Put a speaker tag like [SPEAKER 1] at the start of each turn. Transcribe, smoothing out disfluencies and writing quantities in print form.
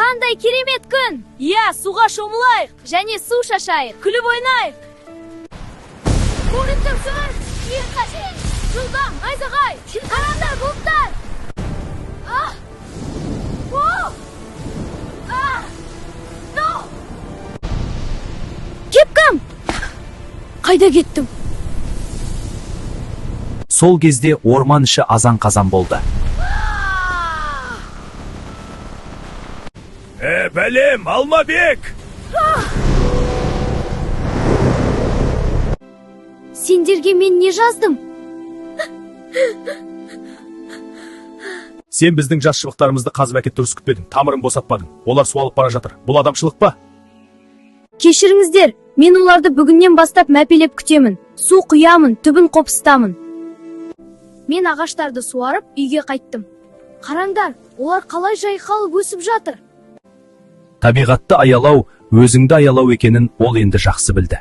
[SPEAKER 1] Қандай керемет күн!
[SPEAKER 2] Иә, суға шомылайық,
[SPEAKER 1] Және су шашайық.
[SPEAKER 2] күліп ойнайық.
[SPEAKER 1] Көрініп тұрсыз? Ерқашен! Жылдам, найзағай! Қараңдар, бұлттар! Кепкам! Қайда кеттім?
[SPEAKER 3] Сол кезде орман іші азан-қазан болды.
[SPEAKER 4] Бәлем, Алмабек!
[SPEAKER 1] Сендерге мен не жаздым?
[SPEAKER 4] Сен біздің жас шыбықтарымызды қазып әкет дұрыс күтпедің, тамырын босатпадың. Олар суалып бара жатыр. Бұл адамшылық па?
[SPEAKER 1] Кешіріңіздер, мен оларды бүгіннен бастап мәпелеп күтемін. Су құямын, түбін қопсытамын. Мен ағаштарды суарып, үйге қайттым. Қараңдар, олар қалай жайқалып өсіп жатыр.
[SPEAKER 3] Табиғатты аялау, өзіңді аялау екенін ол енді жақсы білді.